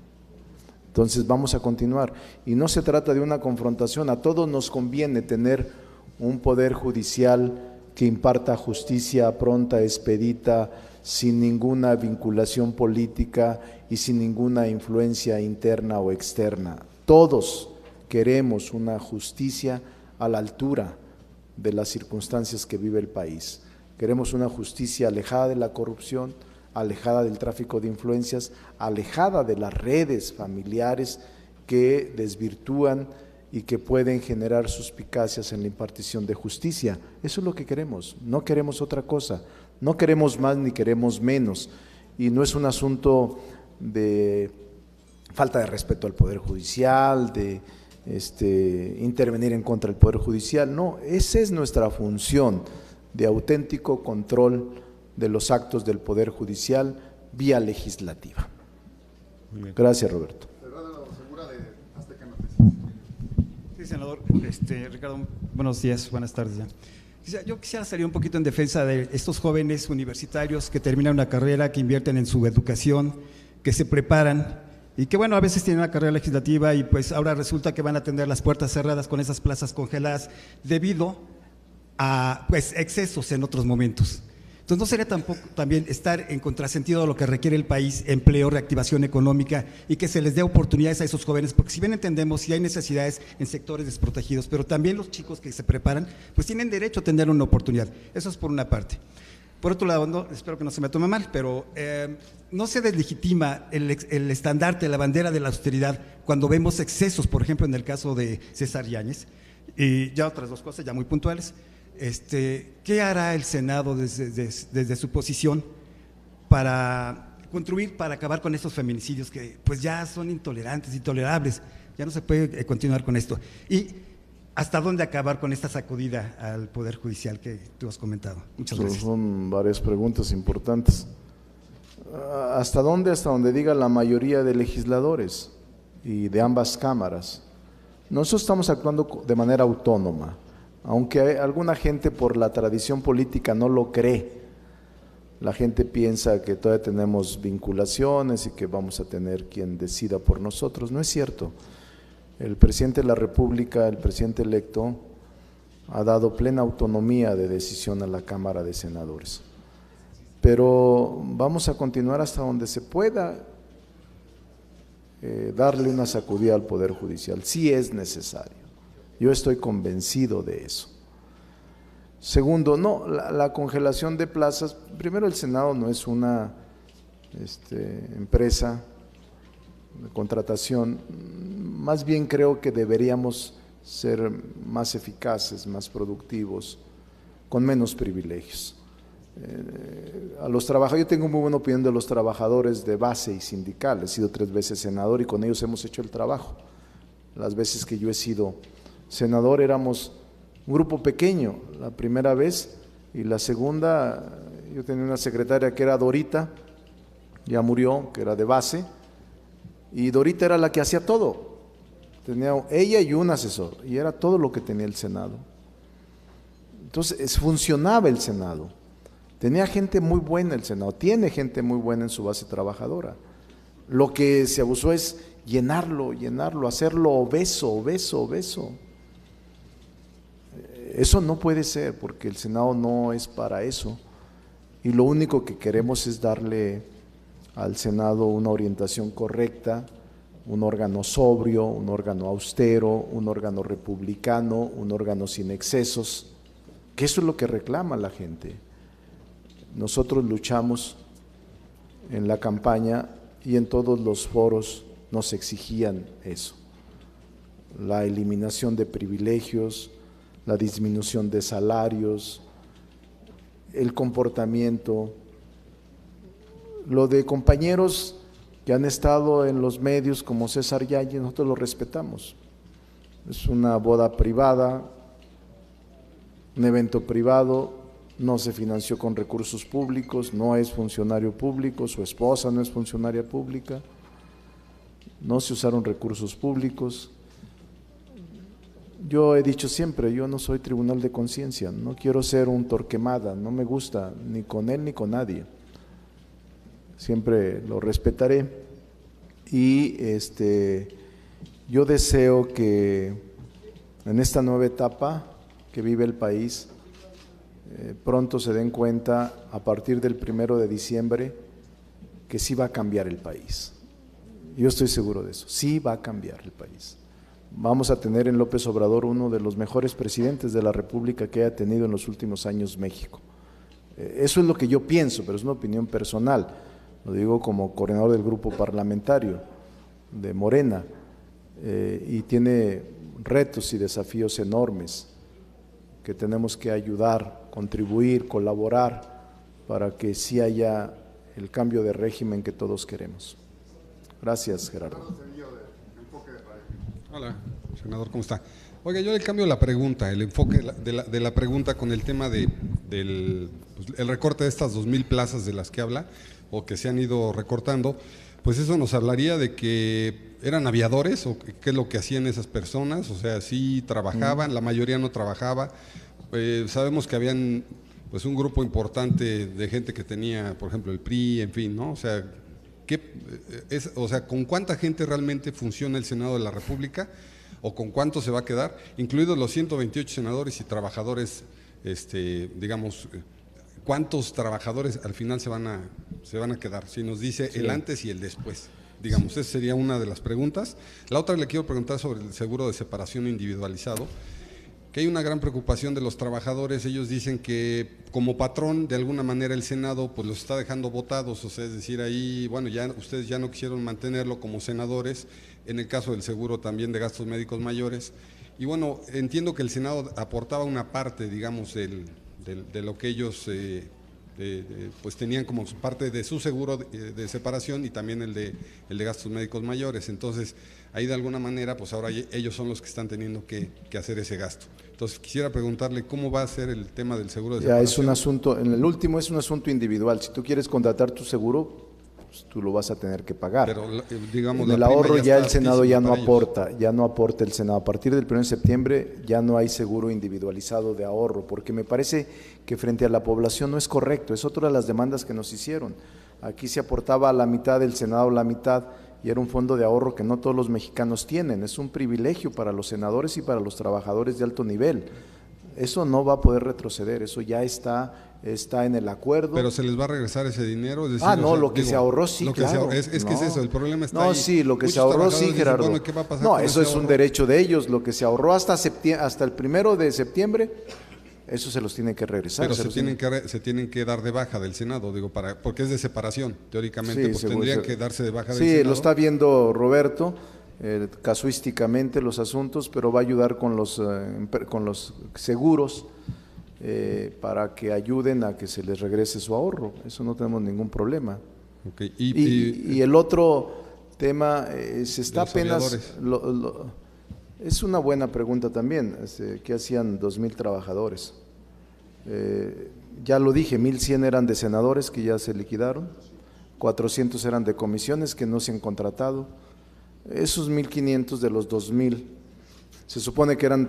Entonces vamos a continuar. Y no se trata de una confrontación, a todos nos conviene tener un Poder Judicial que imparta justicia pronta, expedita, sin ninguna vinculación política y sin ninguna influencia interna o externa. Todos queremos una justicia a la altura de las circunstancias que vive el país. Queremos una justicia alejada de la corrupción, alejada del tráfico de influencias, alejada de las redes familiares que desvirtúan y que pueden generar suspicacias en la impartición de justicia. Eso es lo que queremos, no queremos otra cosa, no queremos más ni queremos menos. Y no es un asunto de falta de respeto al Poder Judicial, de intervenir en contra del Poder Judicial, no, esa es nuestra función de auténtico control de los actos del Poder Judicial vía legislativa. Gracias, Roberto. Sí, senador. Ricardo, buenos días, buenas tardes ya. Yo quisiera salir un poquito en defensa de estos jóvenes universitarios que terminan una carrera, que invierten en su educación, que se preparan y que, bueno, a veces tienen una carrera legislativa y pues ahora resulta que van a tener las puertas cerradas con esas plazas congeladas debido a pues excesos en otros momentos. Entonces, ¿no sería tampoco también estar en contrasentido de lo que requiere el país, empleo, reactivación económica y que se les dé oportunidades a esos jóvenes? Porque si bien entendemos, si hay necesidades en sectores desprotegidos, pero también los chicos que se preparan, pues tienen derecho a tener una oportunidad. Eso es por una parte. Por otro lado, no, espero que no se me tome mal, pero no se deslegitima el estandarte, la bandera de la austeridad cuando vemos excesos, por ejemplo, en el caso de César Yáñez, y ya otras dos cosas ya muy puntuales. ¿Qué hará el Senado desde su posición para contribuir, para acabar con estos feminicidios que pues ya son intolerantes, intolerables? Ya no se puede continuar con esto. ¿Y hasta dónde acabar con esta sacudida al Poder Judicial que tú has comentado? Muchas gracias. Son varias preguntas importantes. ¿Hasta dónde? Hasta donde diga la mayoría de legisladores y de ambas cámaras. Nosotros estamos actuando de manera autónoma, aunque alguna gente por la tradición política no lo cree. La gente piensa que todavía tenemos vinculaciones y que vamos a tener quien decida por nosotros. No es cierto. El presidente de la República, el presidente electo, ha dado plena autonomía de decisión a la Cámara de Senadores. Pero vamos a continuar hasta donde se pueda darle una sacudida al Poder Judicial, si es necesario. Yo estoy convencido de eso. Segundo, no, la congelación de plazas, primero el Senado no es una empresa de contratación, más bien creo que deberíamos ser más eficaces, más productivos, con menos privilegios. A los trabajadores, yo tengo muy buena opinión de los trabajadores de base y sindical, he sido 3 veces senador y con ellos hemos hecho el trabajo. Las veces que yo he sido senador éramos un grupo pequeño, la primera vez, y la segunda, yo tenía una secretaria que era Dorita, ya murió, que era de base, y Dorita era la que hacía todo, tenía ella y un asesor, y era todo lo que tenía el Senado. Entonces funcionaba el Senado, tenía gente muy buena el Senado, tiene gente muy buena en su base trabajadora. Lo que se abusó es llenarlo, hacerlo obeso. Eso no puede ser, porque el Senado no es para eso, y lo único que queremos es darle al Senado una orientación correcta, un órgano sobrio, un órgano austero, un órgano republicano, un órgano sin excesos, que eso es lo que reclama la gente. Nosotros luchamos en la campaña y en todos los foros nos exigían eso, la eliminación de privilegios, la disminución de salarios, el comportamiento. Lo de compañeros que han estado en los medios como César Yáñez, nosotros lo respetamos. Es una boda privada, un evento privado, no se financió con recursos públicos, no es funcionario público, su esposa no es funcionaria pública, no se usaron recursos públicos. Yo he dicho siempre, yo no soy tribunal de conciencia, no quiero ser un Torquemada, no me gusta ni con él ni con nadie. Siempre lo respetaré y yo deseo que en esta nueva etapa que vive el país, pronto se den cuenta a partir del 1 de diciembre que sí va a cambiar el país. Yo estoy seguro de eso, sí va a cambiar el país. Vamos a tener en López Obrador uno de los mejores presidentes de la República que haya tenido en los últimos años México. Eso es lo que yo pienso, pero es una opinión personal. Lo digo como coordinador del grupo parlamentario de Morena, y tiene retos y desafíos enormes que tenemos que ayudar, contribuir, colaborar para que sí haya el cambio de régimen que todos queremos. Gracias, Gerardo. Hola, senador, ¿cómo está? Oiga, yo le cambio la pregunta, el enfoque de la pregunta con el tema del el recorte de estas 2,000 plazas de las que habla, o que se han ido recortando. Pues eso nos hablaría de que eran aviadores, o qué es lo que hacían esas personas. O sea, sí trabajaban, la mayoría no trabajaba. Sabemos que habían pues un grupo importante de gente que tenía, por ejemplo, el PRI, en fin, ¿no? O sea, ¿con cuánta gente realmente funciona el Senado de la República? ¿O con cuánto se va a quedar? Incluidos los 128 senadores y trabajadores, digamos, ¿cuántos trabajadores al final se van a quedar? Si nos dice el antes y el después, digamos, esa sería una de las preguntas. La otra le quiero preguntar sobre el seguro de separación individualizado, que hay una gran preocupación de los trabajadores. Ellos dicen que como patrón, de alguna manera el Senado pues los está dejando votados, o sea, es decir, ahí, bueno, ya ustedes ya no quisieron mantenerlo como senadores, en el caso del seguro también de gastos médicos mayores, y bueno, entiendo que el Senado aportaba una parte, digamos, de lo que ellos pues tenían como parte de su seguro de separación, y también el de gastos médicos mayores. Entonces, ahí de alguna manera, pues ahora ellos son los que están teniendo que hacer ese gasto. Entonces, quisiera preguntarle cómo va a ser el tema del seguro de separación. Ya es un asunto, en el último es un asunto individual. Si tú quieres contratar tu seguro, pues, tú lo vas a tener que pagar. Pero, digamos, en el ahorro ya el Senado ya no aporta el Senado. A partir del 1 de septiembre ya no hay seguro individualizado de ahorro, porque me parece que frente a la población no es correcto, es otra de las demandas que nos hicieron. Aquí se aportaba a la mitad, el Senado la mitad, y era un fondo de ahorro que no todos los mexicanos tienen, es un privilegio para los senadores y para los trabajadores de alto nivel. Eso no va a poder retroceder, eso ya está en el acuerdo. Pero se les va a regresar ese dinero. Es decir, lo que se ahorró sí, claro. que es eso, el problema está No, ahí. sí, lo que Muchos se ahorró sí, trabajadores Gerardo. dicen, bueno, ¿qué va a pasar no, con eso ese es un ahorro? derecho de ellos, lo que se ahorró hasta el 1 de septiembre, eso se los tiene que regresar. Pero se tienen que dar de baja del Senado, digo, porque es de separación, teóricamente, Sí, pues seguro, tendrían seguro. que darse de baja del Sí, Senado. lo está viendo Roberto, casuísticamente los asuntos, pero va a ayudar con los seguros para que ayuden a que se les regrese su ahorro. Eso no tenemos ningún problema. Okay. Y el otro tema se está los apenas... es una buena pregunta también. ¿Qué hacían 2,000 trabajadores? Ya lo dije, 1,100 eran de senadores que ya se liquidaron, 400 eran de comisiones que no se han contratado. Esos 1,500 de los 2,000 se supone que eran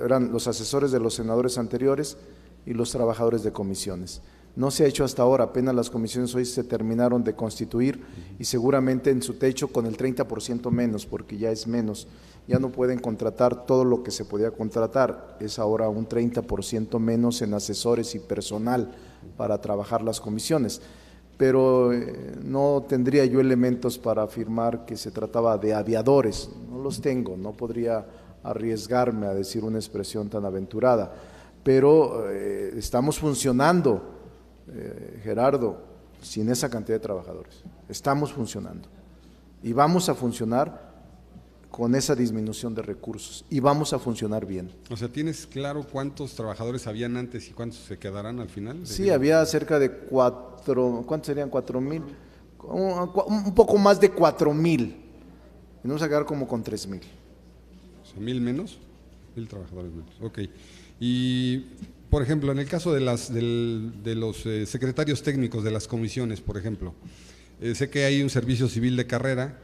eran los asesores de los senadores anteriores y los trabajadores de comisiones. No se ha hecho hasta ahora, apenas las comisiones hoy se terminaron de constituir y seguramente en su techo con el 30% menos, porque ya es menos. Ya no pueden contratar todo lo que se podía contratar, es ahora un 30% menos en asesores y personal para trabajar las comisiones. Pero no tendría yo elementos para afirmar que se trataba de aviadores, no los tengo, no podría arriesgarme a decir una expresión tan aventurada, pero estamos funcionando, Gerardo, sin esa cantidad de trabajadores, estamos funcionando y vamos a funcionar con esa disminución de recursos y vamos a funcionar bien. O sea, ¿tienes claro cuántos trabajadores habían antes y cuántos se quedarán al final? Sí, había cerca de ¿cuántos serían? 4,000, un poco más de 4,000, y nos vamos a quedar como con 3,000. O sea, 1,000 menos, 1,000 trabajadores menos. Ok. Y, por ejemplo, en el caso de los secretarios técnicos de las comisiones, por ejemplo, sé que hay un servicio civil de carrera.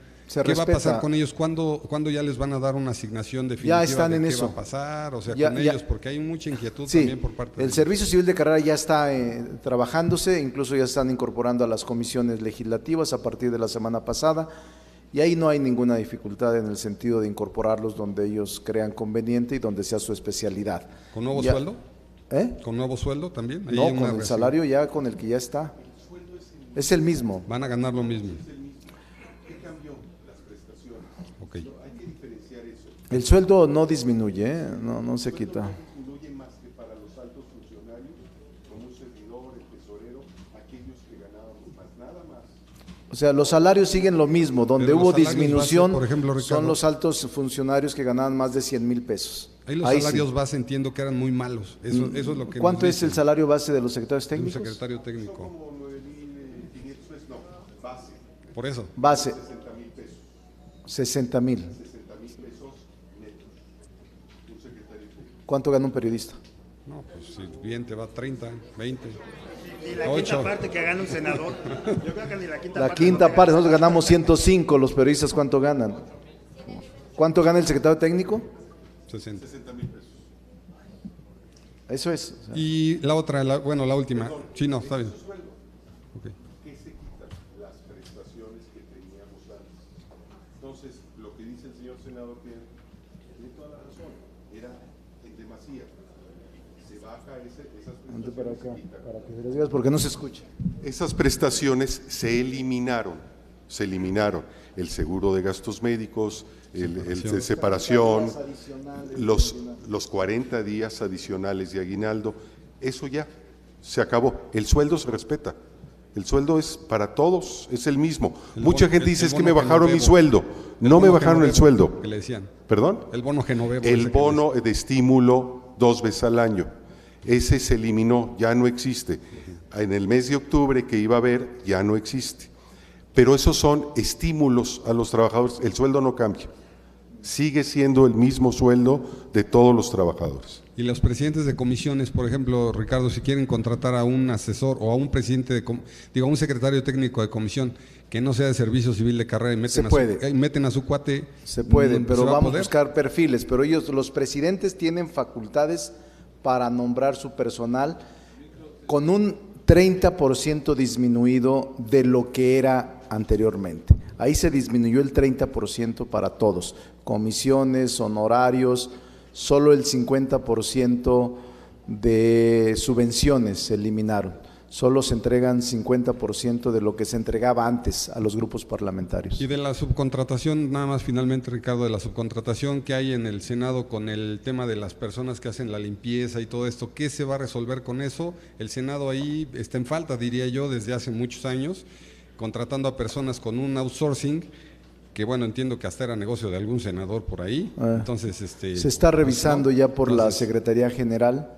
¿Qué va a pasar con ellos? ¿Cuándo ya les van a dar una asignación definitiva? Ya están en eso. ¿Qué va a pasar? O sea, con ellos, porque hay mucha inquietud también por parte de ellos. El Servicio Civil de Carrera ya está trabajándose, incluso ya están incorporando a las comisiones legislativas a partir de la semana pasada, y ahí no hay ninguna dificultad en el sentido de incorporarlos donde ellos crean conveniente y donde sea su especialidad. ¿Con nuevo sueldo? ¿Eh? ¿Con nuevo sueldo también? No, con el salario ya con el que ya está. Es el mismo. Van a ganar lo mismo. Okay. Hay que diferenciar eso. El sueldo no disminuye, no se quita. No disminuye más que para los altos funcionarios, como un servidor, el tesorero, aquellos que ganábamos más, nada más. O sea, los salarios siguen lo mismo, donde hubo disminución por ejemplo, Ricardo, son los altos funcionarios que ganaban más de 100,000 pesos. Ahí los salarios base entiendo que eran muy malos, eso es lo que... ¿Cuánto es el salario base de los secretarios técnicos? Un secretario técnico. Son como 9,500 pesos, no, base. Por eso. Base. 60,000 pesos. 60,000. 60,000 pesos netos. Un secretario técnico. ¿Cuánto gana un periodista? No, pues si bien te va 30, 20. Ni la 8. Quinta parte que gana un senador. Yo creo que ni la quinta parte. La quinta parte, nosotros ganamos 105, los periodistas ¿cuánto ganan? ¿Cuánto gana el secretario técnico? 60,000 pesos. Eso es. O sea. Y la otra, la última. Perdón, sí, no, está bien. Okay. ¿Qué se quitan? Las prestaciones que teníamos antes. Entonces, lo que dice el señor senador tiene toda la razón. Era en demasía. Se baja esas prestaciones. Para acá, para que se les digas porque no se escucha. Esas prestaciones se eliminaron. El seguro de gastos médicos, el de separación, los 40 días adicionales de aguinaldo, eso ya se acabó. El sueldo se respeta. El sueldo es para todos, es el mismo. Mucha gente dice es que me bajaron mi sueldo. No me bajaron el sueldo. ¿Qué le decían? ¿Perdón? El bono Genovevo. El bono de estímulo 2 veces al año. Ese se eliminó, ya no existe. En el mes de octubre que iba a haber, ya no existe. Pero esos son estímulos a los trabajadores. El sueldo no cambia. Sigue siendo el mismo sueldo de todos los trabajadores. Y los presidentes de comisiones, por ejemplo, Ricardo, si quieren contratar a un asesor o a un presidente, a un secretario técnico de comisión que no sea de servicio civil de carrera y meten a su cuate. Se puede, pero vamos a buscar perfiles, pero ellos, los presidentes, tienen facultades para nombrar su personal con un 30% disminuido de lo que era anteriormente. Ahí se disminuyó el 30% para todos, comisiones, honorarios, solo el 50% de subvenciones se eliminaron. Solo se entregan 50% de lo que se entregaba antes a los grupos parlamentarios. Y de la subcontratación, nada más finalmente, Ricardo, de la subcontratación que hay en el Senado con el tema de las personas que hacen la limpieza y todo esto, ¿qué se va a resolver con eso? El Senado ahí está en falta, diría yo, desde hace muchos años, contratando a personas con un outsourcing, que bueno, entiendo que hasta era negocio de algún senador por ahí. Entonces, se está revisando ya por la Secretaría General.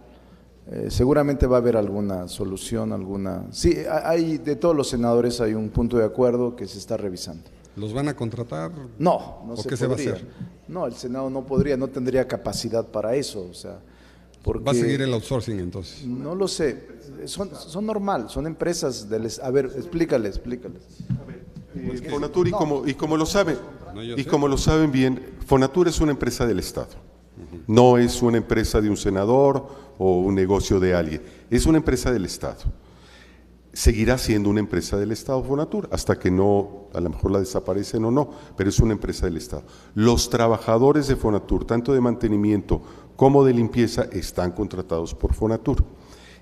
Seguramente va a haber alguna solución, sí, hay de todos los senadores hay un punto de acuerdo que se está revisando. ¿Los van a contratar? No ¿O se qué podría. se va a hacer? No, el Senado no podría, no tendría capacidad para eso, o sea, porque ¿va a seguir el outsourcing entonces? No lo sé, son normal, son empresas a ver, explícales. Fonatur, y como lo saben, como lo saben bien, Fonatur es una empresa del Estado. No es una empresa de un senador o un negocio de alguien, es una empresa del Estado. Seguirá siendo una empresa del Estado Fonatur, hasta que no, a lo mejor la desaparecen o no, pero es una empresa del Estado. Los trabajadores de Fonatur, tanto de mantenimiento como de limpieza, están contratados por Fonatur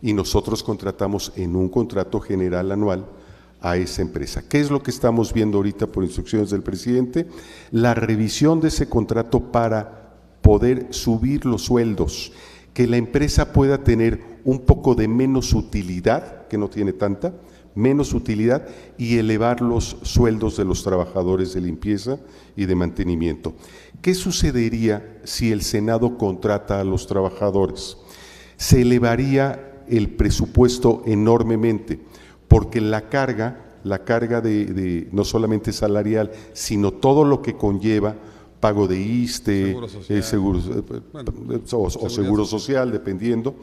y nosotros contratamos en un contrato general anual a esa empresa. ¿Qué es lo que estamos viendo ahorita por instrucciones del presidente? La revisión de ese contrato para poder subir los sueldos, que la empresa pueda tener un poco de menos utilidad, que no tiene tanta, menos utilidad, y elevar los sueldos de los trabajadores de limpieza y de mantenimiento. ¿Qué sucedería si el Senado contrata a los trabajadores? Se elevaría el presupuesto enormemente, porque la carga de no solamente salarial, sino todo lo que conlleva pago de ISSSTE, seguro social, dependiendo,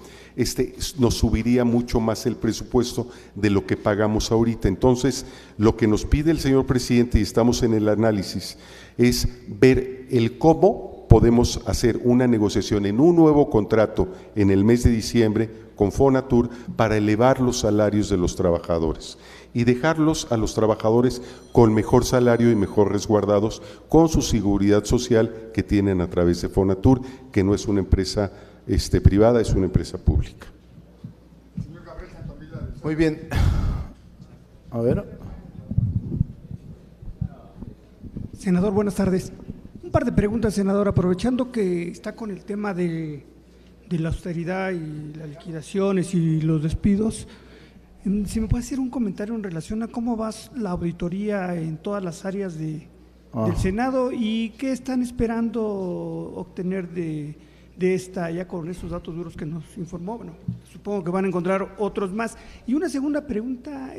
nos subiría mucho más el presupuesto de lo que pagamos ahorita. Entonces, lo que nos pide el señor presidente, y estamos en el análisis, es ver el cómo podemos hacer una negociación en un nuevo contrato en el mes de diciembre con Fonatur para elevar los salarios de los trabajadores y dejarlos a los trabajadores con mejor salario y mejor resguardados con su seguridad social que tienen a través de Fonatur, que no es una empresa privada, es una empresa pública. Muy bien. A ver. Senador, buenas tardes. Un par de preguntas, senador, aprovechando que está con el tema de la austeridad y las liquidaciones y los despidos. Si me puede hacer un comentario en relación a cómo va la auditoría en todas las áreas del Senado y qué están esperando obtener de esta, ya con esos datos duros que nos informó. Bueno, supongo que van a encontrar otros más. Y una segunda pregunta,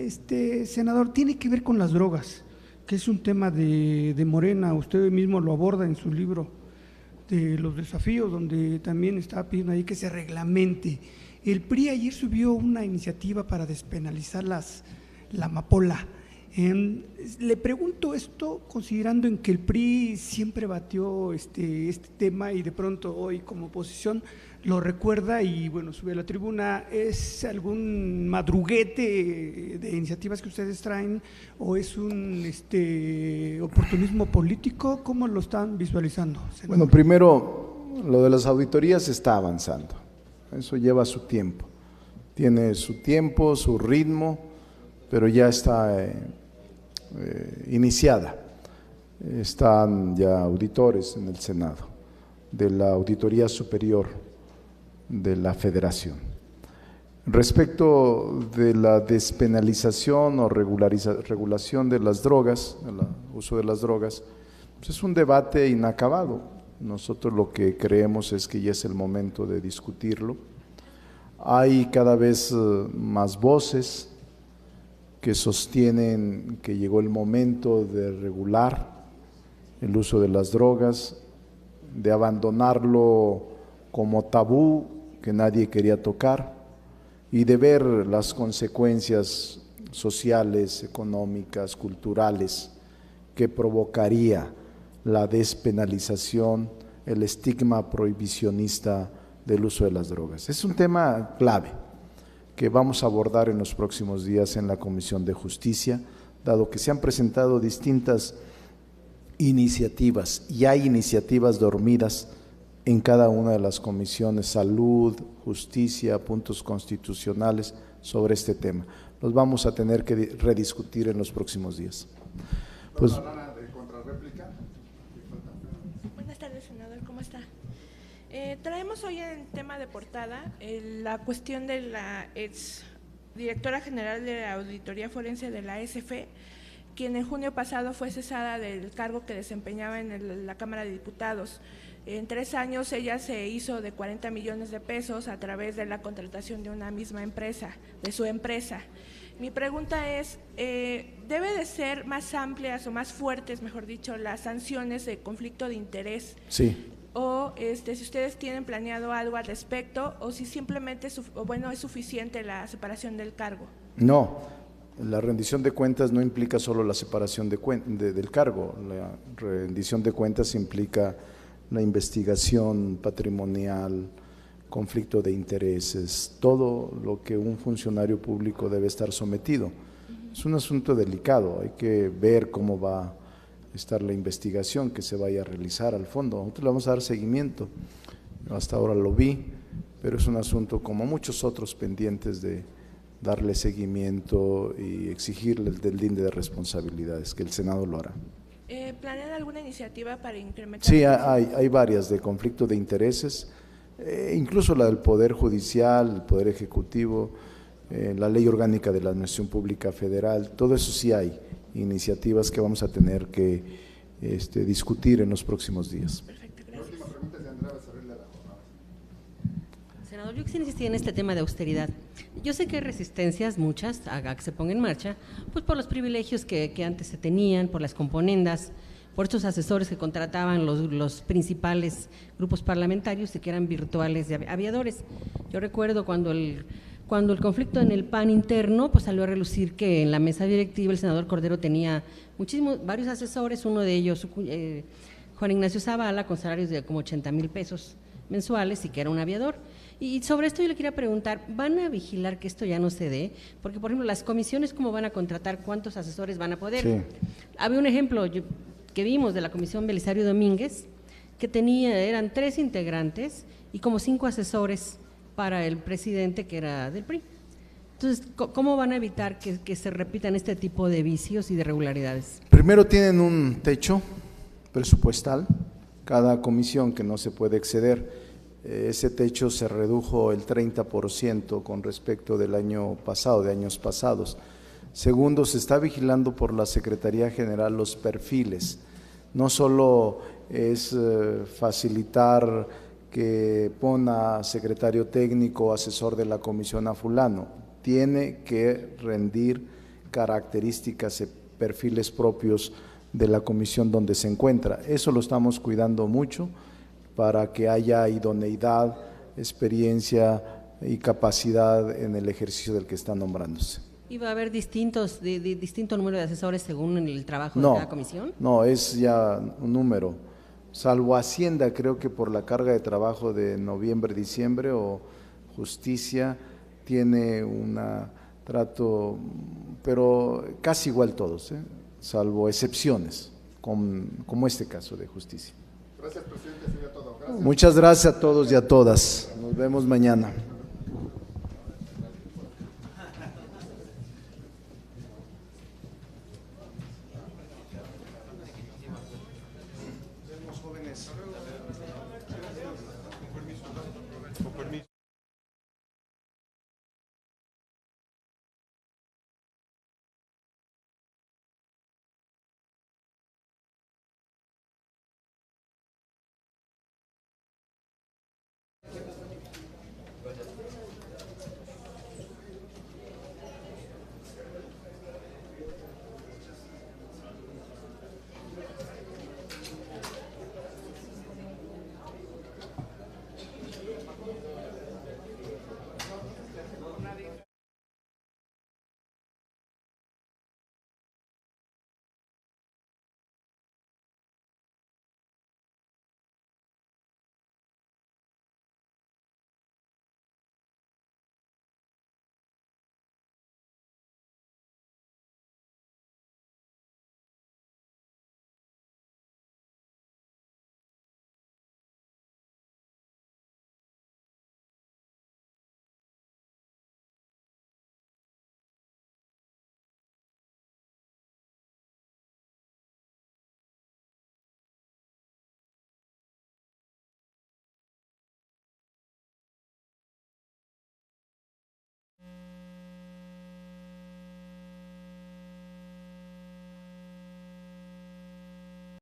senador, tiene que ver con las drogas, que es un tema de Morena. Usted mismo lo aborda en su libro de los desafíos, donde también está pidiendo ahí que se reglamente. El PRI ayer subió una iniciativa para despenalizar la amapola. Le pregunto esto considerando en que el PRI siempre batió este tema y de pronto hoy como oposición lo recuerda y bueno, sube a la tribuna. ¿Es algún madruguete de iniciativas que ustedes traen o es un oportunismo político? ¿Cómo lo están visualizando, senador? Bueno, primero, lo de las auditorías está avanzando. Eso lleva su tiempo, tiene su tiempo, su ritmo, pero ya está iniciada. Están ya auditores en el Senado de la Auditoría Superior de la Federación. Respecto de la despenalización o regulación de las drogas, el uso de las drogas, pues es un debate inacabado. Nosotros lo que creemos es que ya es el momento de discutirlo. Hay cada vez más voces que sostienen que llegó el momento de regular el uso de las drogas, de abandonarlo como tabú que nadie quería tocar y de ver las consecuencias sociales, económicas, culturales que provocaría la despenalización, el estigma prohibicionista del uso de las drogas. Es un tema clave que vamos a abordar en los próximos días en la Comisión de Justicia, dado que se han presentado distintas iniciativas y hay iniciativas dormidas en cada una de las comisiones, salud, justicia, puntos constitucionales sobre este tema. Los vamos a tener que rediscutir en los próximos días. Pues, buenas tardes, senador, ¿cómo está? Traemos hoy en tema de portada la cuestión de la ex directora general de la Auditoría Forense de la ASF, quien en junio pasado fue cesada del cargo que desempeñaba en la Cámara de Diputados. En 3 años ella se hizo de 40 millones de pesos a través de la contratación de una misma empresa, de su empresa. Mi pregunta es, ¿debe de ser más amplias o más fuertes, mejor dicho, las sanciones de conflicto de interés? Sí. O si ustedes tienen planeado algo al respecto, o si simplemente es suficiente la separación del cargo. No, la rendición de cuentas no implica solo la separación del cargo, la rendición de cuentas implica la investigación patrimonial, conflicto de intereses, todo lo que un funcionario público debe estar sometido. Es un asunto delicado, hay que ver cómo va a estar la investigación que se vaya a realizar al fondo. Nosotros le vamos a dar seguimiento, hasta ahora lo vi, pero es un asunto como muchos otros pendientes de darle seguimiento y exigirle el deslinde de responsabilidades, que el Senado lo hará. ¿Planean alguna iniciativa para incrementar? Sí, hay varias de conflicto de intereses, incluso la del Poder Judicial, el Poder Ejecutivo, la Ley Orgánica de la Administración Pública Federal, todo eso sí hay iniciativas que vamos a tener que discutir en los próximos días. Perfecto, gracias. La última pregunta es de Andrea Becerril de la Jornada. Senador, yo quisiera insistir en este tema de austeridad. Yo sé que hay resistencias, muchas, a que se ponga en marcha, pues por los privilegios que antes se tenían, por las componendas, por estos asesores que contrataban los principales grupos parlamentarios y que eran virtuales de aviadores. Yo recuerdo cuando el conflicto en el PAN interno, pues salió a relucir que en la mesa directiva el senador Cordero tenía varios asesores, uno de ellos, Juan Ignacio Zavala, con salarios de como 80,000 pesos mensuales y que era un aviador. Y sobre esto yo le quería preguntar, ¿van a vigilar que esto ya no se dé? Porque, por ejemplo, las comisiones, ¿cómo van a contratar? ¿Cuántos asesores van a poder? Sí. Había un ejemplo que vimos de la Comisión Belisario Domínguez, que eran 3 integrantes y como 5 asesores para el presidente que era del PRI. Entonces, ¿cómo van a evitar que se repitan este tipo de vicios y de irregularidades? Primero tienen un techo presupuestal, cada comisión que no se puede exceder. Ese techo se redujo el 30% con respecto del año pasado, de años pasados. Segundo, se está vigilando por la Secretaría General los perfiles. No solo es facilitar que ponga secretario técnico o asesor de la comisión a fulano, tiene que rendir características y perfiles propios de la comisión donde se encuentra. Eso lo estamos cuidando mucho para que haya idoneidad, experiencia y capacidad en el ejercicio del que está nombrándose. ¿Y va a haber distinto número de asesores según el trabajo de cada comisión? No, es ya un número. Salvo Hacienda, creo que por la carga de trabajo de noviembre, diciembre, o Justicia tiene un trato, pero casi igual todos, salvo excepciones, como este caso de Justicia. Gracias, presidente. Sería todo. Gracias. Muchas gracias a todos y a todas. Nos vemos mañana.